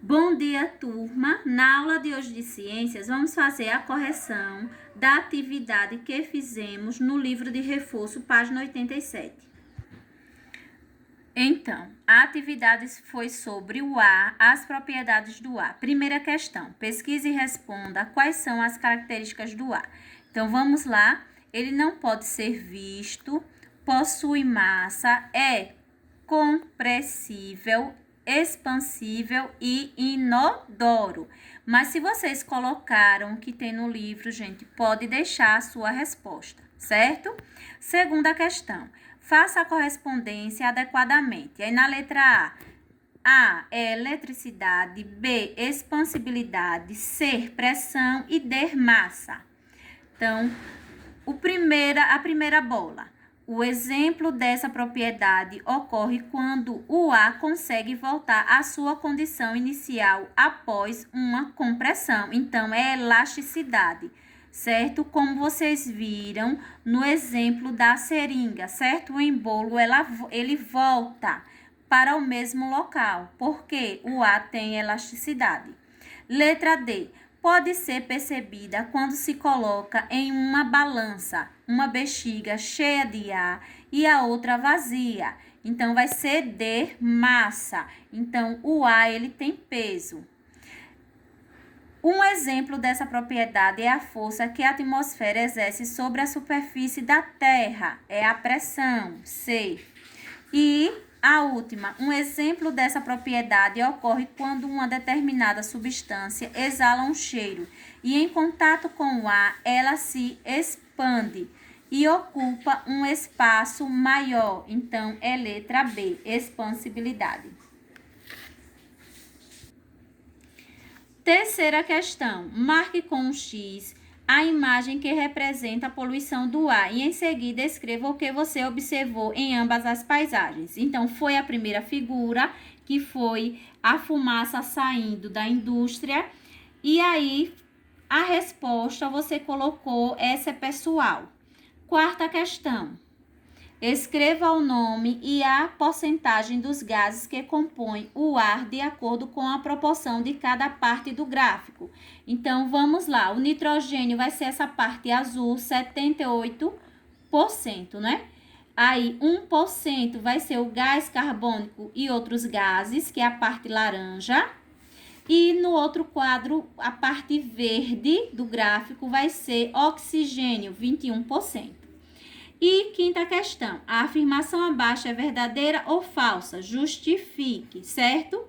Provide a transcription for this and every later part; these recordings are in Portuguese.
Bom dia, turma! Na aula de hoje de ciências, vamos fazer a correção da atividade que fizemos no livro de reforço, página 87. Então, a atividade foi sobre o ar, as propriedades do ar. Primeira questão, pesquise e responda quais são as características do ar. Então, vamos lá. Ele não pode ser visto, possui massa, é compressível, expansível e inodoro. Mas se vocês colocaram o que tem no livro, gente, pode deixar a sua resposta, certo? Segunda questão. Faça a correspondência adequadamente. Aí na letra A é eletricidade, B, expansibilidade, C, pressão e D, massa. Então, a primeira bola. O exemplo dessa propriedade ocorre quando o ar consegue voltar à sua condição inicial após uma compressão. Então, é elasticidade, certo? Como vocês viram no exemplo da seringa, certo? O embolo, ele volta para o mesmo local, porque o ar tem elasticidade. Letra D. Pode ser percebida quando se coloca em uma balança, uma bexiga cheia de ar e a outra vazia. Então, vai ser D, massa. Então, o ar, ele tem peso. Um exemplo dessa propriedade é a força que a atmosfera exerce sobre a superfície da Terra. É a pressão, C. E a última, um exemplo dessa propriedade ocorre quando uma determinada substância exala um cheiro e em contato com o ar, ela se expande e ocupa um espaço maior. Então, é letra B, expansibilidade. Terceira questão, marque com um X a imagem que representa a poluição do ar e em seguida escreva o que você observou em ambas as paisagens. Então, foi a primeira figura, que foi a fumaça saindo da indústria, e aí a resposta você colocou, essa é pessoal. Quarta questão. Escreva o nome e a porcentagem dos gases que compõem o ar de acordo com a proporção de cada parte do gráfico. Então, vamos lá. O nitrogênio vai ser essa parte azul, 78%, né? Aí, 1% vai ser o gás carbônico e outros gases, que é a parte laranja. E no outro quadro, a parte verde do gráfico vai ser oxigênio, 21%. E quinta questão, a afirmação abaixo é verdadeira ou falsa? Justifique, certo?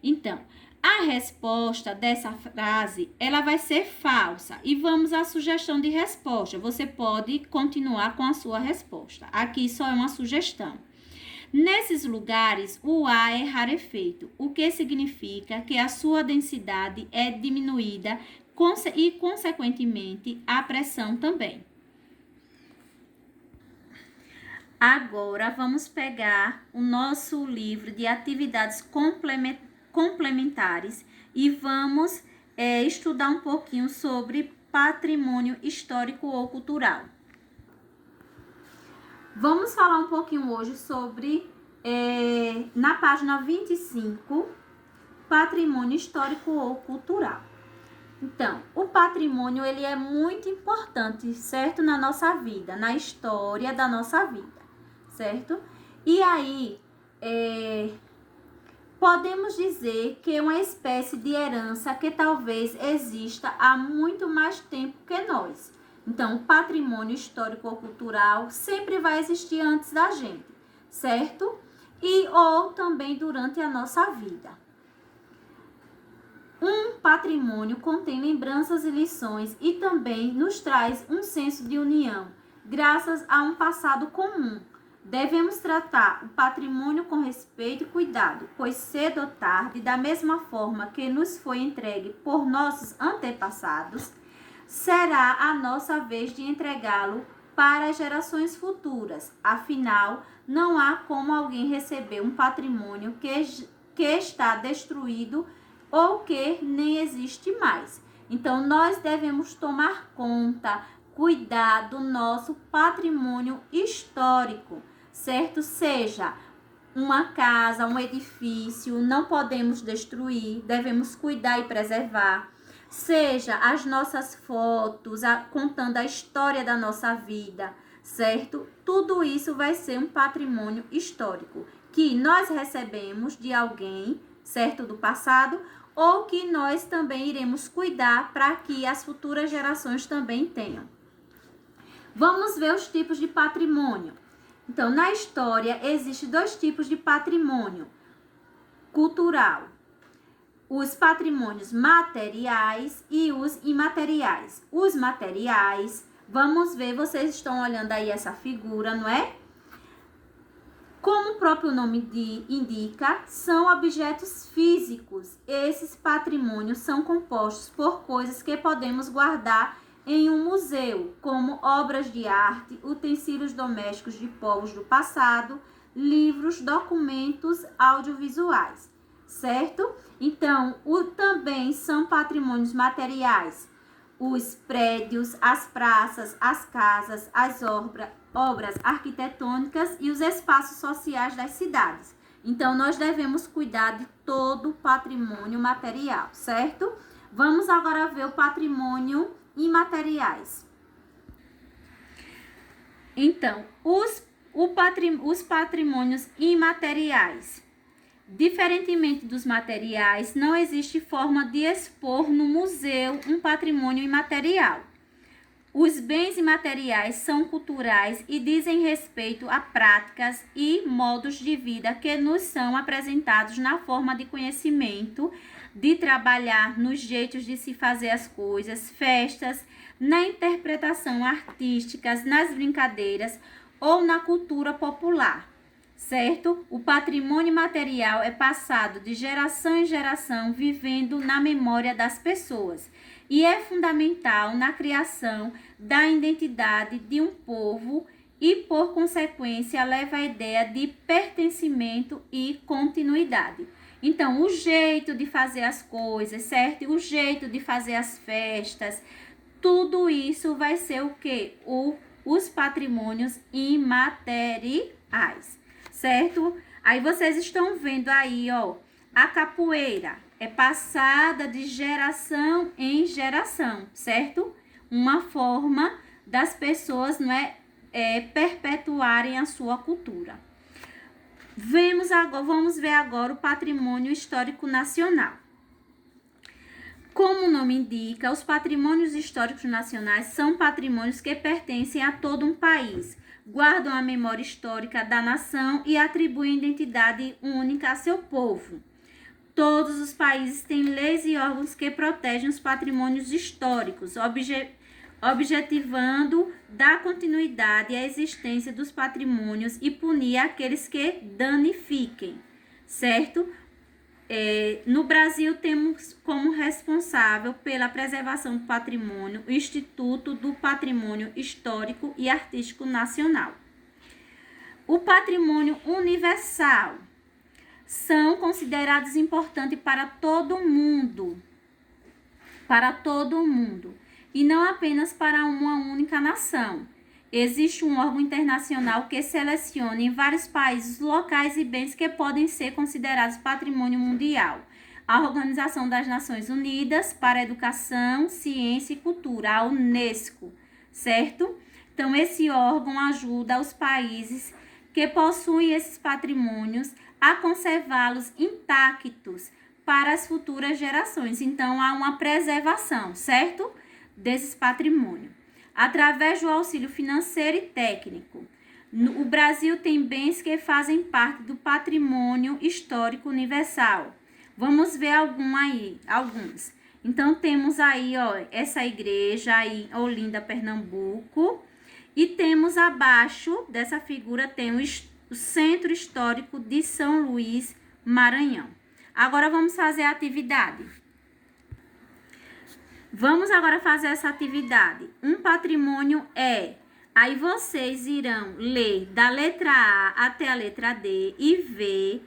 Então, a resposta dessa frase, ela vai ser falsa. E vamos à sugestão de resposta. Você pode continuar com a sua resposta. Aqui só é uma sugestão. Nesses lugares, o ar é rarefeito, o que significa que a sua densidade é diminuída e, consequentemente, a pressão também. Agora, vamos pegar o nosso livro de atividades complementares e vamos estudar um pouquinho sobre patrimônio histórico ou cultural. Vamos falar um pouquinho hoje sobre, na página 25, patrimônio histórico ou cultural. Então, o patrimônio, ele é muito importante, certo? Na nossa vida, na história da nossa vida. Certo? E aí, podemos dizer que é uma espécie de herança que talvez exista há muito mais tempo que nós. Então, o patrimônio histórico ou cultural sempre vai existir antes da gente, certo? E ou também durante a nossa vida. Um patrimônio contém lembranças e lições e também nos traz um senso de união, graças a um passado comum. Devemos tratar o patrimônio com respeito e cuidado, pois cedo ou tarde, da mesma forma que nos foi entregue por nossos antepassados, será a nossa vez de entregá-lo para as gerações futuras. Afinal, não há como alguém receber um patrimônio que está destruído ou que nem existe mais. Então, nós devemos tomar conta, cuidar do nosso patrimônio histórico, certo? Seja uma casa, um edifício, não podemos destruir, devemos cuidar e preservar. Seja as nossas fotos, contando a história da nossa vida, certo? Tudo isso vai ser um patrimônio histórico que nós recebemos de alguém, certo, do passado, ou que nós também iremos cuidar para que as futuras gerações também tenham. Vamos ver os tipos de patrimônio. Então, na história, existem 2 tipos de patrimônio cultural. Os patrimônios materiais e os imateriais. Os materiais, vamos ver, vocês estão olhando aí essa figura, não é? Como o próprio nome indica, são objetos físicos. Esses patrimônios são compostos por coisas que podemos guardar em um museu, como obras de arte, utensílios domésticos de povos do passado, livros, documentos audiovisuais, certo? Então, também são patrimônios materiais os prédios, as praças, as casas, as obras arquitetônicas e os espaços sociais das cidades. Então, nós devemos cuidar de todo o patrimônio material, certo? Vamos agora ver o patrimônio imateriais. Então, os patrimônios imateriais. Diferentemente dos materiais, não existe forma de expor no museu um patrimônio imaterial. Os bens imateriais são culturais e dizem respeito a práticas e modos de vida que nos são apresentados na forma de conhecimento, de trabalhar, nos jeitos de se fazer as coisas, festas, na interpretação artísticas, nas brincadeiras ou na cultura popular. Certo? O patrimônio material é passado de geração em geração, vivendo na memória das pessoas, e é fundamental na criação da identidade de um povo e, por consequência, leva a ideia de pertencimento e continuidade. Então, o jeito de fazer as coisas, certo? O jeito de fazer as festas, tudo isso vai ser o quê? Os patrimônios imateriais. Certo? Aí vocês estão vendo aí, ó, a capoeira é passada de geração em geração, certo? Uma forma das pessoas, não é, perpetuarem a sua cultura. Vamos ver agora o patrimônio histórico nacional. Como o nome indica, os patrimônios históricos nacionais são patrimônios que pertencem a todo um país, guardam a memória histórica da nação e atribuem identidade única a seu povo. Todos os países têm leis e órgãos que protegem os patrimônios históricos, objetivando dar continuidade à existência dos patrimônios e punir aqueles que danifiquem, certo? No Brasil, temos como responsável pela preservação do patrimônio o Instituto do Patrimônio Histórico e Artístico Nacional. O patrimônio universal são considerados importantes para todo mundo, e não apenas para uma única nação. Existe um órgão internacional que seleciona em vários países locais e bens que podem ser considerados patrimônio mundial. A Organização das Nações Unidas para a Educação, Ciência e Cultura, a Unesco, certo? Então, esse órgão ajuda os países que possuem esses patrimônios a conservá-los intactos para as futuras gerações. Então, há uma preservação, certo? Desses patrimônios. Através do auxílio financeiro e técnico. O Brasil tem bens que fazem parte do patrimônio histórico universal. Vamos ver alguns. Então, temos aí, ó, essa igreja aí em Olinda, Pernambuco. E temos abaixo dessa figura, tem o Centro Histórico de São Luís, Maranhão. Agora, vamos fazer a atividade. Vamos agora fazer essa atividade. Um patrimônio é... Aí vocês irão ler da letra A até a letra D e ver,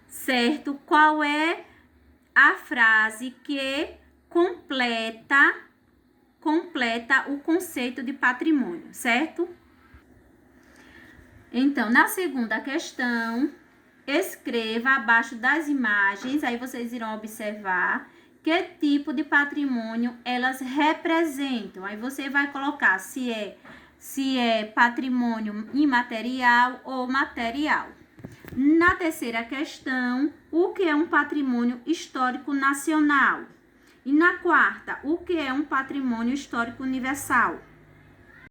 certo? Qual é a frase que completa o conceito de patrimônio, certo? Então, na segunda questão, escreva abaixo das imagens, aí vocês irão observar que tipo de patrimônio elas representam. Aí você vai colocar se é patrimônio imaterial ou material. Na terceira questão, o que é um patrimônio histórico nacional? E na quarta, o que é um patrimônio histórico universal?